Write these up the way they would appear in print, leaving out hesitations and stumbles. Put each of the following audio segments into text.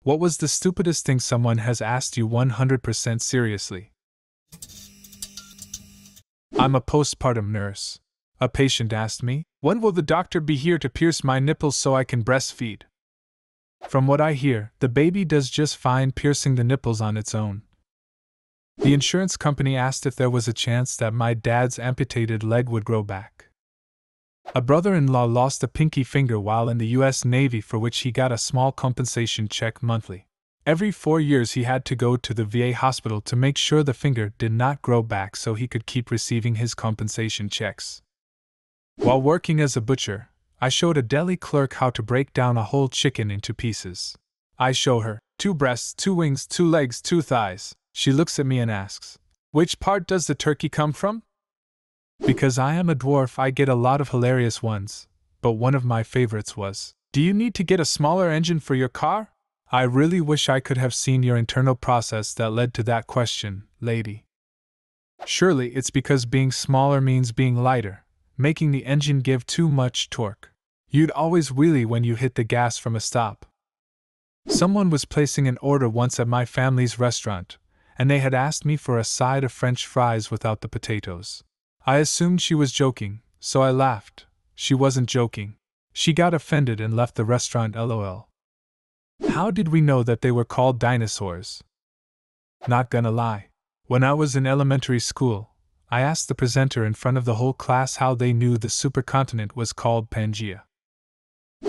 What was the stupidest thing someone has asked you 100% seriously? I'm a postpartum nurse. A patient asked me, "When will the doctor be here to pierce my nipples so I can breastfeed?" From what I hear, the baby does just fine piercing the nipples on its own. The insurance company asked if there was a chance that my dad's amputated leg would grow back. A brother-in-law lost a pinky finger while in the US Navy, for which he got a small compensation check monthly. Every 4 years he had to go to the VA hospital to make sure the finger did not grow back so he could keep receiving his compensation checks. While working as a butcher, I showed a deli clerk how to break down a whole chicken into pieces. I show her 2 breasts, 2 wings, 2 legs, 2 thighs. She looks at me and asks, "Which part does the turkey come from?" Because I am a dwarf, I get a lot of hilarious ones, but one of my favorites was, "Do you need to get a smaller engine for your car?" I really wish I could have seen your internal process that led to that question, lady. Surely it's because being smaller means being lighter, making the engine give too much torque. You'd always wheelie when you hit the gas from a stop. Someone was placing an order once at my family's restaurant, and they had asked me for a side of French fries without the potatoes. I assumed she was joking, so I laughed. She wasn't joking. She got offended and left the restaurant LOL. How did we know that they were called dinosaurs? Not gonna lie. When I was in elementary school, I asked the presenter in front of the whole class how they knew the supercontinent was called Pangea.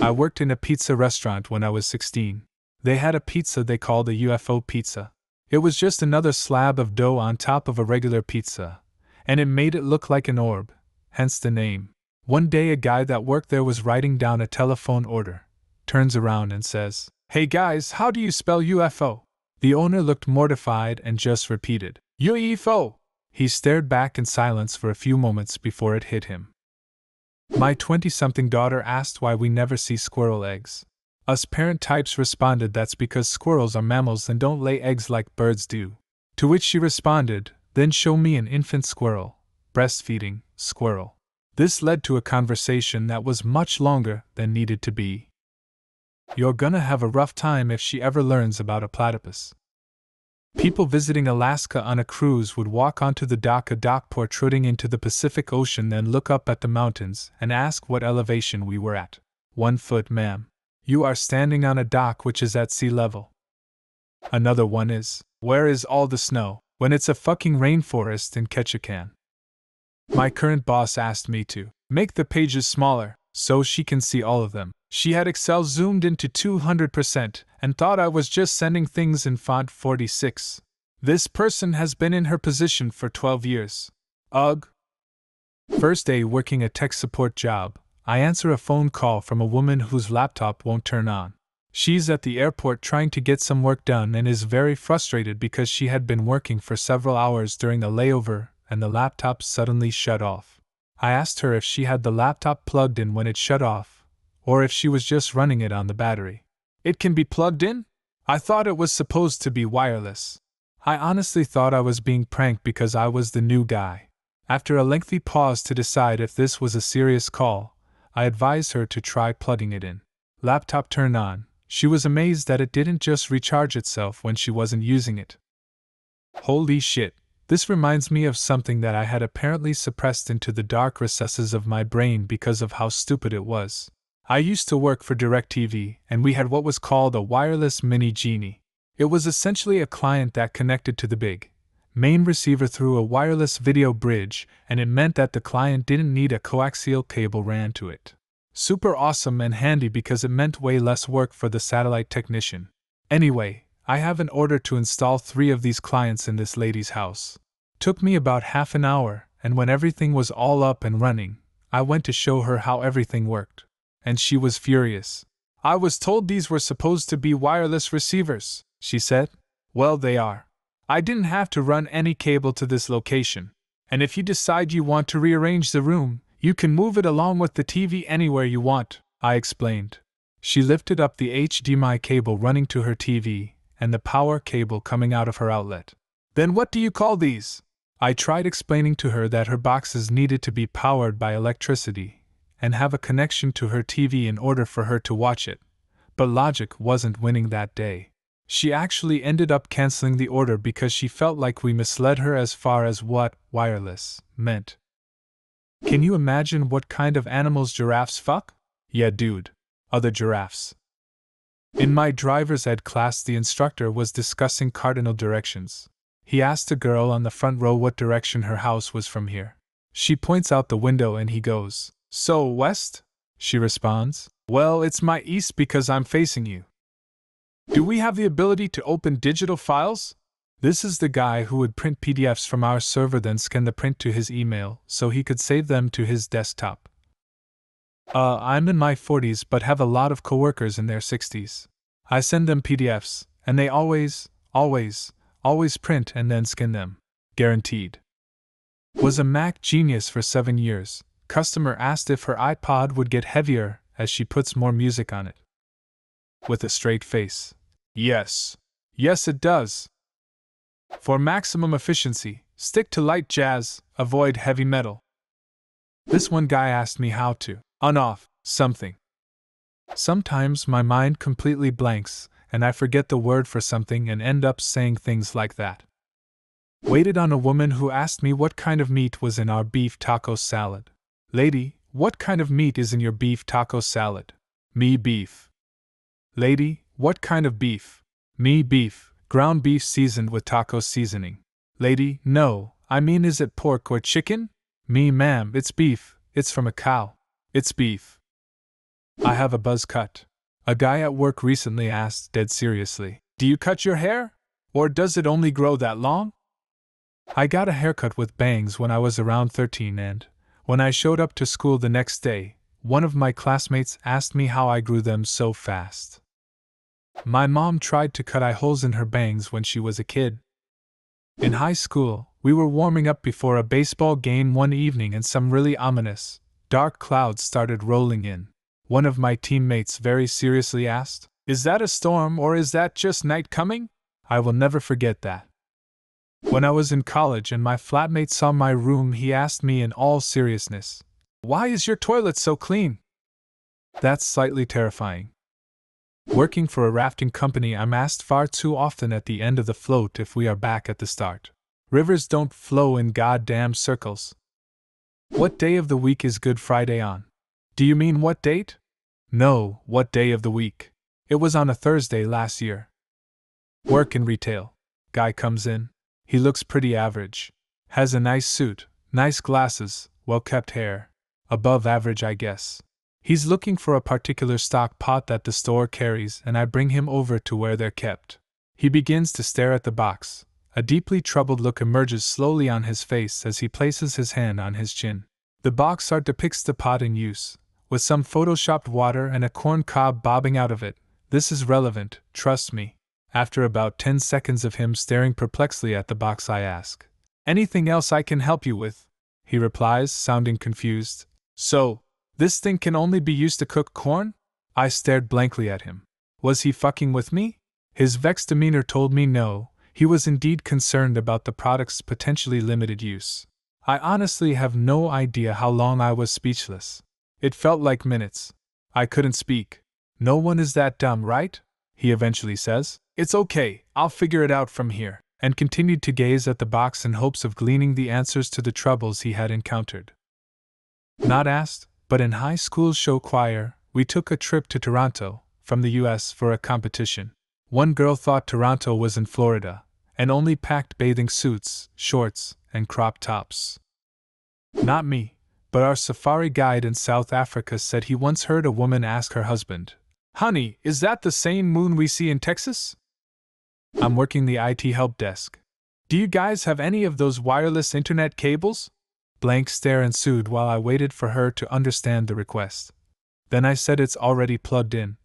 I worked in a pizza restaurant when I was 16. They had a pizza they called a UFO pizza. It was just another slab of dough on top of a regular pizza, and it made it look like an orb, hence the name. One day a guy that worked there was writing down a telephone order, turns around and says, "Hey guys, how do you spell UFO?" The owner looked mortified and just repeated, "UFO." He stared back in silence for a few moments before it hit him. My 20-something daughter asked why we never see squirrel eggs. Us parent types responded that's because squirrels are mammals and don't lay eggs like birds do. To which she responded, "Then show me an infant squirrel, breastfeeding, squirrel." This led to a conversation that was much longer than needed to be. You're gonna have a rough time if she ever learns about a platypus. People visiting Alaska on a cruise would walk onto the dock, a dock protruding into the Pacific Ocean, then look up at the mountains and ask what elevation we were at. 1 foot, ma'am. You are standing on a dock which is at sea level. Another one is, where is all the snow, when it's a fucking rainforest in Ketchikan? My current boss asked me to make the pages smaller so she can see all of them. She had Excel zoomed into 200% and thought I was just sending things in font 46. This person has been in her position for 12 years. Ugh. First day working a tech support job, I answer a phone call from a woman whose laptop won't turn on. She's at the airport trying to get some work done and is very frustrated because she had been working for several hours during a layover and the laptop suddenly shut off. I asked her if she had the laptop plugged in when it shut off, or if she was just running it on the battery. "It can be plugged in?" I thought it was supposed to be wireless. I honestly thought I was being pranked because I was the new guy. After a lengthy pause to decide if this was a serious call, I advised her to try plugging it in. Laptop turned on. She was amazed that it didn't just recharge itself when she wasn't using it. Holy shit. This reminds me of something that I had apparently suppressed into the dark recesses of my brain because of how stupid it was. I used to work for DirecTV, and we had what was called a wireless mini genie. It was essentially a client that connected to the big main receiver through a wireless video bridge, and it meant that the client didn't need a coaxial cable ran to it. Super awesome and handy because it meant way less work for the satellite technician. Anyway, I have an order to install 3 of these clients in this lady's house. Took me about half an hour, and when everything was all up and running, I went to show her how everything worked. And she was furious. "I was told these were supposed to be wireless receivers," she said. "Well, they are. I didn't have to run any cable to this location. And if you decide you want to rearrange the room, you can move it along with the TV anywhere you want," I explained. She lifted up the HDMI cable running to her TV and the power cable coming out of her outlet. "Then what do you call these?" I tried explaining to her that her boxes needed to be powered by electricity and have a connection to her TV in order for her to watch it, but logic wasn't winning that day. She actually ended up canceling the order because she felt like we misled her as far as what wireless meant. Can you imagine what kind of animals giraffes fuck? Yeah, dude. Other giraffes. In my driver's ed class, the instructor was discussing cardinal directions. He asked a girl on the front row what direction her house was from here. She points out the window and he goes, "So, west?" She responds, "Well, it's my east because I'm facing you." Do we have the ability to open digital files? This is the guy who would print PDFs from our server, then scan the print to his email so he could save them to his desktop. I'm in my 40s but have a lot of coworkers in their 60s. I send them PDFs, and they always print and then scan them. Guaranteed. Was a Mac genius for 7 years. Customer asked if her iPod would get heavier as she puts more music on it. With a straight face. Yes. Yes, it does. For maximum efficiency, stick to light jazz, avoid heavy metal. This one guy asked me how to on-off something. Sometimes my mind completely blanks, and I forget the word for something and end up saying things like that. Waited on a woman who asked me what kind of meat was in our beef taco salad. Lady, what kind of meat is in your beef taco salad? Me, beef. Lady, what kind of beef? Me, beef, ground beef seasoned with taco seasoning. Lady, no, I mean, is it pork or chicken? Me, ma'am, it's beef, it's from a cow. It's beef. I have a buzz cut. A guy at work recently asked dead seriously, "Do you cut your hair? Or does it only grow that long?" I got a haircut with bangs when I was around 13, and when I showed up to school the next day, one of my classmates asked me how I grew them so fast. My mom tried to cut eye holes in her bangs when she was a kid. In high school, we were warming up before a baseball game one evening and some really ominous, dark clouds started rolling in. One of my teammates very seriously asked, "Is that a storm or is that just night coming?" I will never forget that. When I was in college and my flatmate saw my room, he asked me in all seriousness, "Why is your toilet so clean?" That's slightly terrifying. Working for a rafting company, I'm asked far too often at the end of the float if we are back at the start. Rivers don't flow in goddamn circles. What day of the week is Good Friday on? Do you mean what date? No, what day of the week? It was on a Thursday last year. Work in retail. Guy comes in. He looks pretty average. Has a nice suit, nice glasses, well-kept hair. Above average, I guess. He's looking for a particular stock pot that the store carries, and I bring him over to where they're kept. He begins to stare at the box. A deeply troubled look emerges slowly on his face as he places his hand on his chin. The box art depicts the pot in use, with some photoshopped water and a corn cob bobbing out of it. This is relevant, trust me. After about 10 seconds of him staring perplexedly at the box, I ask, "Anything else I can help you with?" He replies, sounding confused, "So, this thing can only be used to cook corn?" I stared blankly at him. Was he fucking with me? His vexed demeanor told me no, he was indeed concerned about the product's potentially limited use. I honestly have no idea how long I was speechless. It felt like minutes. I couldn't speak. "No one is that dumb, right?" he eventually says. "It's okay, I'll figure it out from here," and continued to gaze at the box in hopes of gleaning the answers to the troubles he had encountered. Not asked, but in high school show choir, we took a trip to Toronto, from the US for a competition. One girl thought Toronto was in Florida, and only packed bathing suits, shorts, and crop tops. Not me, but our safari guide in South Africa said he once heard a woman ask her husband, "Honey, is that the same moon we see in Texas?" I'm working the IT help desk. "Do you guys have any of those wireless internet cables?" Blank stare ensued while I waited for her to understand the request. Then I said it's already plugged in.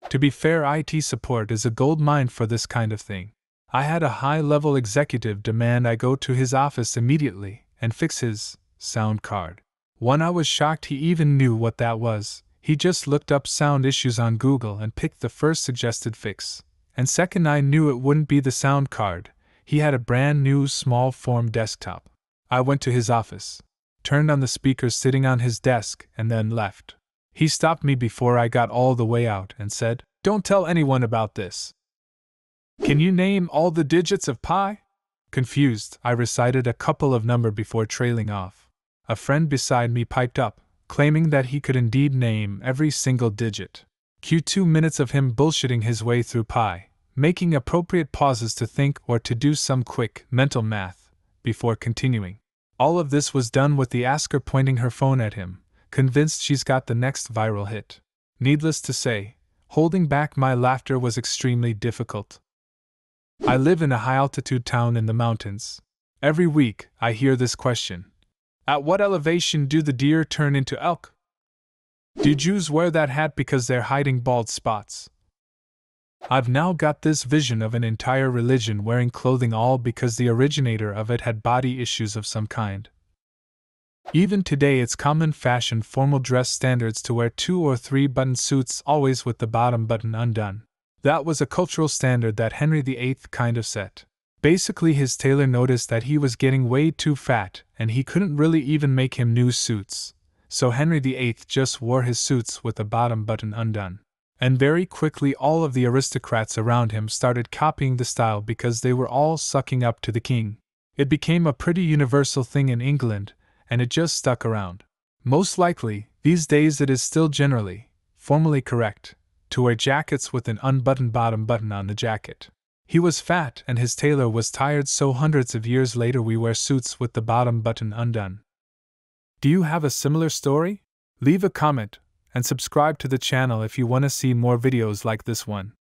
To be fair, IT support is a gold mine for this kind of thing. I had a high-level executive demand I go to his office immediately and fix his sound card. One, I was shocked he even knew what that was. He just looked up sound issues on Google and picked the first suggested fix. And second, I knew it wouldn't be the sound card. He had a brand new small form desktop. I went to his office, turned on the speakers sitting on his desk, and then left. He stopped me before I got all the way out and said, "Don't tell anyone about this." Can you name all the digits of pi? Confused, I recited a couple of numbers before trailing off. A friend beside me piped up, claiming that he could indeed name every single digit. Cue 2 minutes of him bullshitting his way through pi, making appropriate pauses to think or to do some quick mental math, before continuing. All of this was done with the asker pointing her phone at him, convinced she's got the next viral hit. Needless to say, holding back my laughter was extremely difficult. I live in a high-altitude town in the mountains. Every week, I hear this question. At what elevation do the deer turn into elk? Do Jews wear that hat because they're hiding bald spots? I've now got this vision of an entire religion wearing clothing all because the originator of it had body issues of some kind. Even today it's common fashion formal dress standards to wear 2 or 3 button suits always with the bottom button undone. That was a cultural standard that Henry VIII kind of set. Basically his tailor noticed that he was getting way too fat and he couldn't really even make him new suits, so Henry VIII just wore his suits with the bottom button undone. And very quickly all of the aristocrats around him started copying the style because they were all sucking up to the king. It became a pretty universal thing in England, and it just stuck around. Most likely, these days it is still generally, formally correct, to wear jackets with an unbuttoned bottom button on the jacket. He was fat and his tailor was tired, so hundreds of years later we wear suits with the bottom button undone. Do you have a similar story? Leave a comment and subscribe to the channel if you want to see more videos like this one.